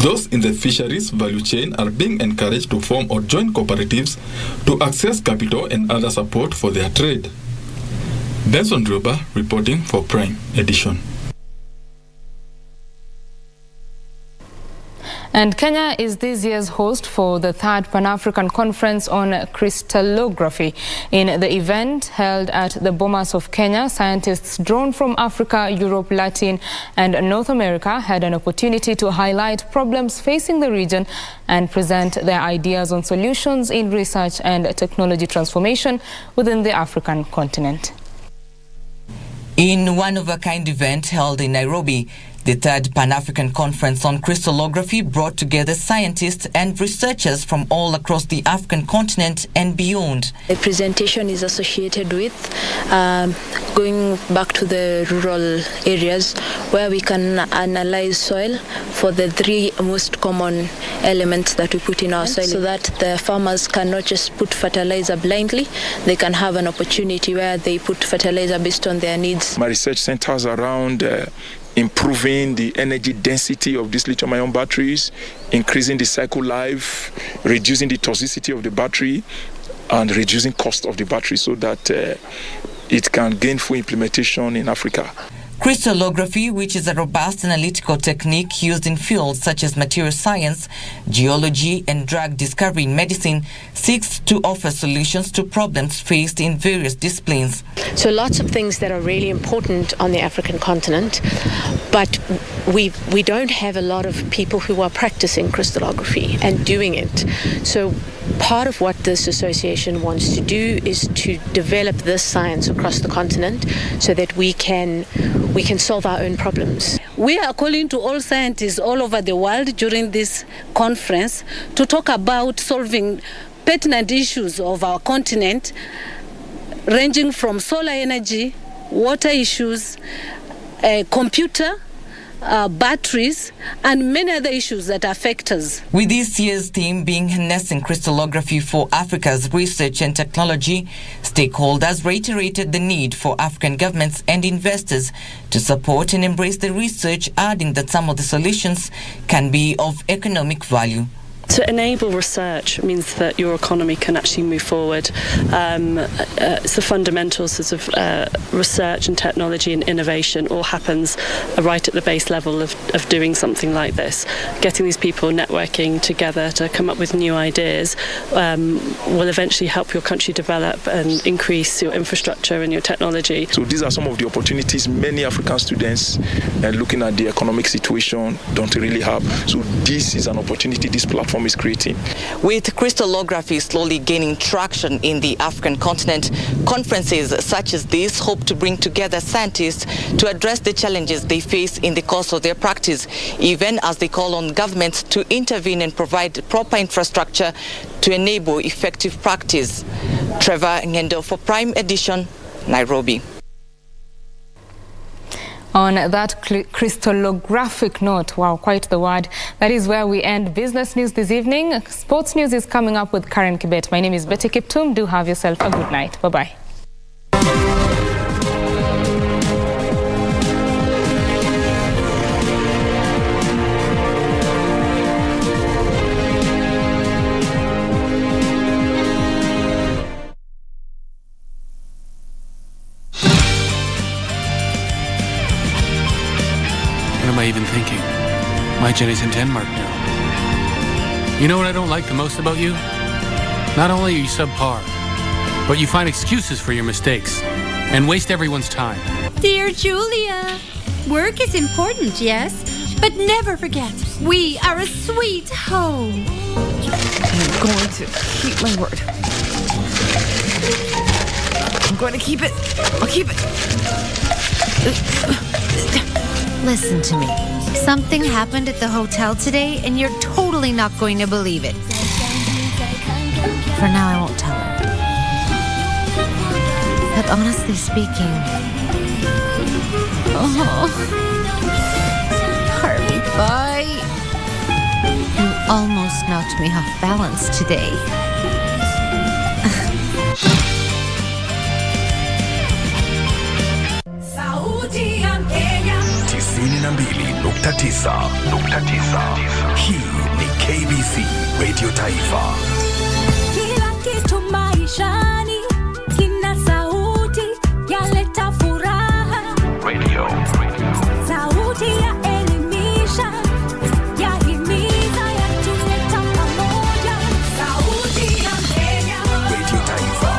Those in the fisheries value chain are being encouraged to form or join cooperatives to access capital and other support for their trade. Benson Druba reporting for Prime Edition. And Kenya is this year's host for the 3rd Pan-African Conference on Crystallography. In the event held at the Bomas of Kenya, scientists drawn from Africa, Europe, Latin and North America had an opportunity to highlight problems facing the region and present their ideas on solutions in research and technology transformation within the African continent. In one-of-a-kind event held in Nairobi, the 3rd Pan-African Conference on Crystallography brought together scientists and researchers from all across the African continent and beyond. The presentation is associated with going back to the rural areas where we can analyze soil for the 3 most common elements that we put in our soil, so that the farmers cannot just put fertilizer blindly. They can have an opportunity where they put fertilizer based on their needs. My research centers around improving the energy density of these lithium-ion batteries, increasing the cycle life, reducing the toxicity of the battery, and reducing cost of the battery so that it can gain full implementation in Africa. Crystallography, which is a robust analytical technique used in fields such as material science, geology, and drug discovery in medicine, seeks to offer solutions to problems faced in various disciplines. So lots of things that are really important on the African continent, but we don't have a lot of people who are practicing crystallography and doing it. So part of what this association wants to do is to develop this science across the continent so that we can solve our own problems. We are calling to all scientists all over the world during this conference to talk about solving pertinent issues of our continent, ranging from solar energy, water issues, computer, batteries, and many other issues that affect us. With this year's theme being harnessing crystallography for Africa's research and technology, stakeholders reiterated the need for African governments and investors to support and embrace the research, adding that some of the solutions can be of economic value. To enable research means that your economy can actually move forward. It's the fundamental sort of research and technology and innovation all happens right at the base level of doing something like this. Getting these people networking together to come up with new ideas will eventually help your country develop and increase your infrastructure and your technology. So these are some of the opportunities many African students looking at the economic situation don't really have. So this is an opportunity this platform is creating. With crystallography slowly gaining traction in the African continent, conferences such as this hope to bring together scientists to address the challenges they face in the course of their practice, even as they call on governments to intervene and provide proper infrastructure to enable effective practice. Trevor Ngendo for Prime Edition, Nairobi. On that crystallographic note, wow, quite the word, that is where we end business news this evening. Sports news is coming up with Karen Kibet. My name is Betty Kiptum. Do have yourself a good night. Bye-bye. What am I even thinking? My Jenny's in Denmark now. You know what I don't like the most about you? Not only are you subpar, but you find excuses for your mistakes and waste everyone's time. Dear Julia, work is important, yes, but never forget, we are a sweet home. I'm going to keep my word. I'm going to keep it. I'll keep it. Listen to me. Something happened at the hotel today, and you're totally not going to believe it. For now, I won't tell her. But honestly speaking, Harvey boy. You almost knocked me off balance today. Sauti ya Kenya 92.9. Hii ni KBC Radio Taifa. kila kitu maishani kina sauti yaleta furaha. Radio. Sauti ya elimisha yahimiza yatuleta pamoja. Sauti ya Kenya Radio Taifa.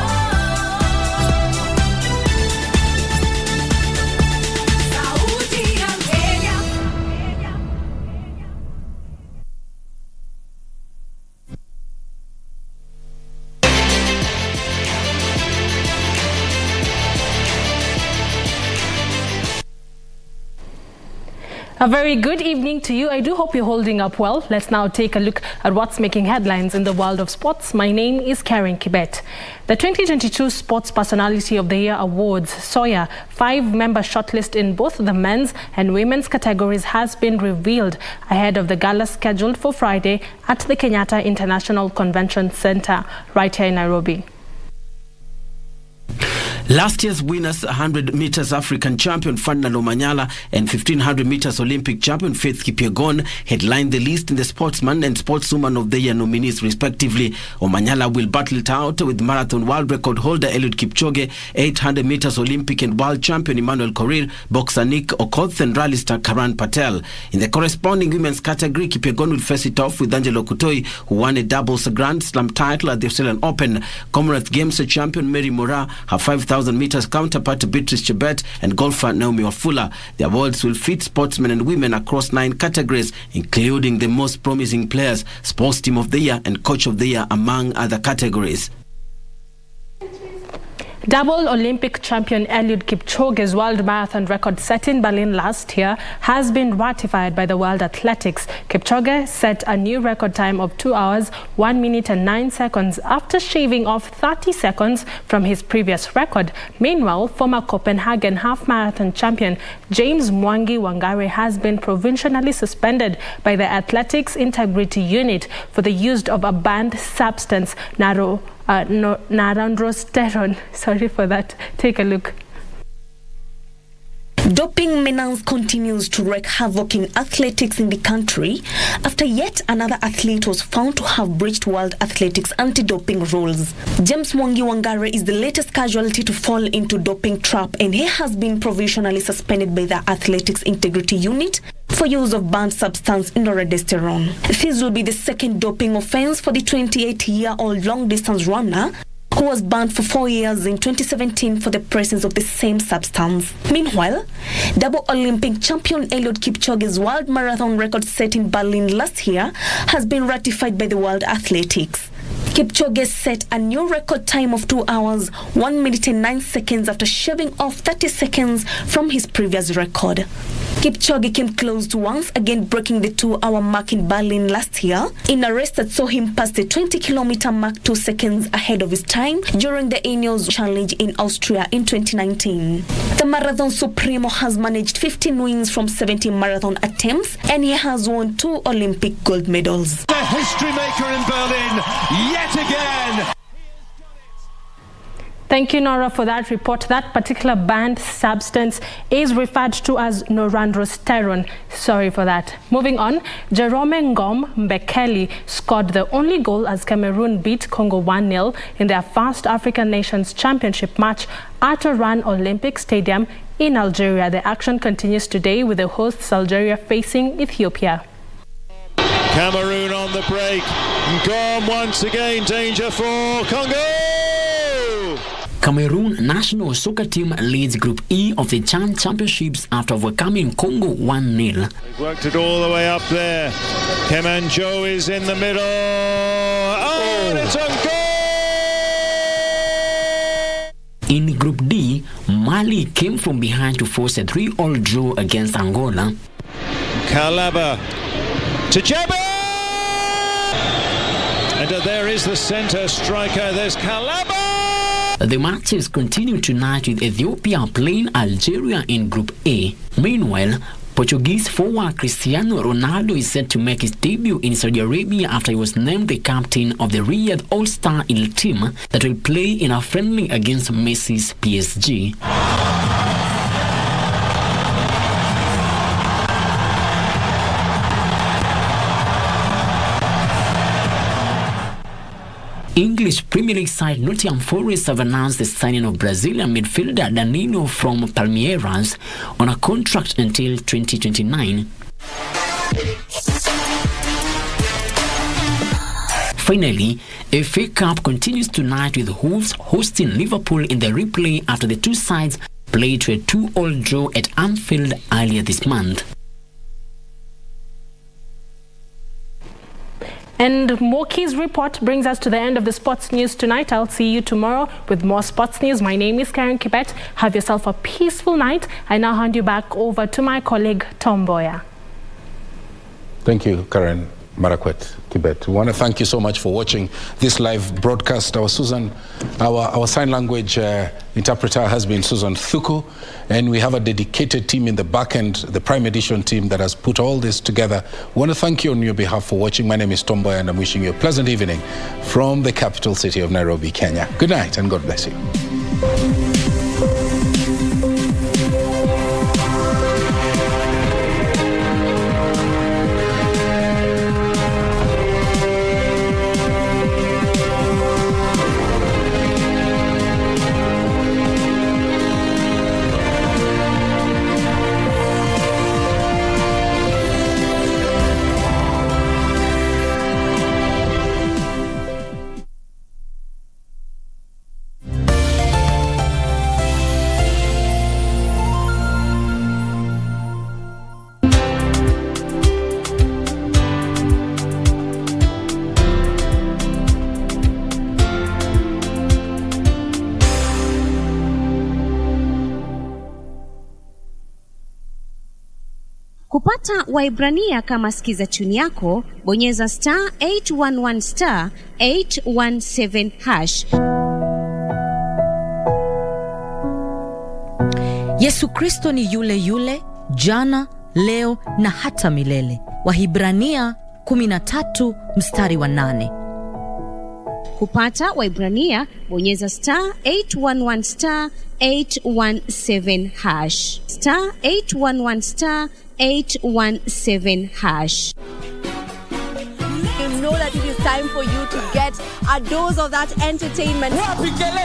Sauti ya Kenya. A very good evening to you. I do hope you're holding up well. Let's now take a look at what's making headlines in the world of sports. My name is Karen Kibet. The 2022 Sports Personality of the Year Awards, SOYA, 5-member shortlist in both the men's and women's categories has been revealed ahead of the gala scheduled for Friday at the Kenyatta International Convention Center right here in Nairobi. Last year's winners, 100 meters African champion Ferdinand Omanyala and 1500 meters Olympic champion Faith Kipyegon headlined the list in the Sportsman and Sportswoman of the Year nominees respectively. Omanyala will battle it out with marathon world record holder Eliud Kipchoge, 800 meters Olympic and world champion Emmanuel Korir, boxer Nick Okoth and rally star Karan Patel. In the corresponding women's category, Kipyegon will face it off with Angelo Kutoi, who won a doubles Grand Slam title at the Australian Open. Commonwealth Games champion Mary Mora, her 5,000 meters counterpart Beatrice Chebet and golfer Naomi Wafula. The awards will fit sportsmen and women across 9 categories, including the most promising players, sports team of the year and coach of the year, among other categories. Double Olympic champion Eliud Kipchoge's world marathon record set in Berlin last year has been ratified by the World Athletics. Kipchoge set a new record time of 2 hours, 1 minute and 9 seconds after shaving off 30 seconds from his previous record. Meanwhile, former Copenhagen half-marathon champion James Mwangi Wangari has been provisionally suspended by the Athletics Integrity Unit for the use of a banned substance, narandrosterone. Sorry for that. Take a look. Doping menace continues to wreak havoc in athletics in the country after yet another athlete was found to have breached World Athletics anti-doping rules. James Mwangi Wangari is the latest casualty to fall into doping trap, and he has been provisionally suspended by the Athletics Integrity Unit for use of banned substance noreldesterone. This will be the second doping offense for the 28-year-old long-distance runner who was banned for 4 years in 2017 for the presence of the same substance. Meanwhile, double Olympic champion Eliud Kipchoge's world marathon record set in Berlin last year has been ratified by the World Athletics. Kipchoge set a new record time of 2 hours, 1 minute and 9 seconds after shaving off 30 seconds from his previous record. Kipchoge came close to once again breaking the 2-hour mark in Berlin last year in a race that saw him pass the 20-kilometer mark 2 seconds ahead of his time during the Ineos Challenge in Austria in 2019. The marathon supremo has managed 15 wins from 17 marathon attempts, and he has won 2 Olympic gold medals. The history maker in Berlin yet again. Thank you, Nora, for that report. That particular banned substance is referred to as norandrosterone. Sorry for that. Moving on, Jerome Ngom Mbekeli scored the only goal as Cameroon beat Congo 1-0 in their first African Nations Championship match at Oran Olympic Stadium in Algeria. The action continues today with the hosts Algeria facing Ethiopia. Cameroon on the break. Ngom once again, danger for Congo. Cameroon national soccer team leads Group E of the CHAN Championships after overcoming Congo 1-0. They've worked it all the way up there. Kemanjo is in the middle. Oh, and it's on goal! In Group D, Mali came from behind to force a 3-3 draw against Angola. Kalaba to Jabba! And there is the center striker. There's Kalaba! The matches continue tonight with Ethiopia playing Algeria in Group A. Meanwhile, Portuguese forward Cristiano Ronaldo is set to make his debut in Saudi Arabia after he was named the captain of the Riyadh All-Star elite team that will play in a friendly against Messi's PSG. English Premier League side Nottingham Forest have announced the signing of Brazilian midfielder Danilo from Palmeiras on a contract until 2029. Finally, FA Cup continues tonight with Wolves hosting Liverpool in the replay after the two sides played to a 2-2 draw at Anfield earlier this month. And Moki's report brings us to the end of the sports news tonight. I'll see you tomorrow with more sports news. My name is Karen Kibet. Have yourself a peaceful night. I now hand you back over to my colleague, Mboya. Thank you, Karen Marakwet Kibet. We want to thank you so much for watching this live broadcast. Our sign language interpreter has been Susan Thuku, and we have a dedicated team in the back end, the Prime Edition team that has put all this together. We want to thank you on your behalf for watching. My name is Mboya, and I'm wishing you a pleasant evening from the capital city of Nairobi, Kenya. Good night, and God bless you. Kupata Waibrania kama skiza tune yako, bonyeza star 811 star 817 hash. Yesu Kristo ni yule yule, jana, leo na hata milele. Wahibrania 13 mstari wa 8. Kupata Waibrania, bonyeza star 811 star 817 hash. Star 811 star 817 hash. You know that it is time for you to get a dose of that entertainment. Happy birthday,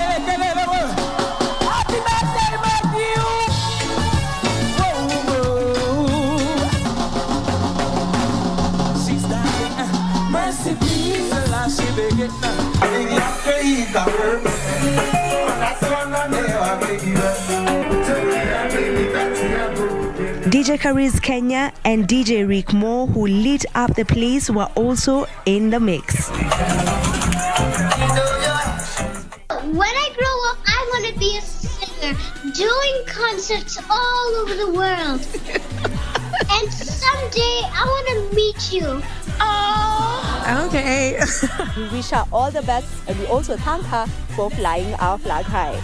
Matthew! She's dying. Mercy, please, Allah, she begin. DJ Kariz Kenya and DJ Rick Moore, who lit up the place, were also in the mix. When I grow up, I want to be a singer, doing concerts all over the world. And someday I want to meet you. Oh, okay. We wish her all the best, and we also thank her for flying our flag high.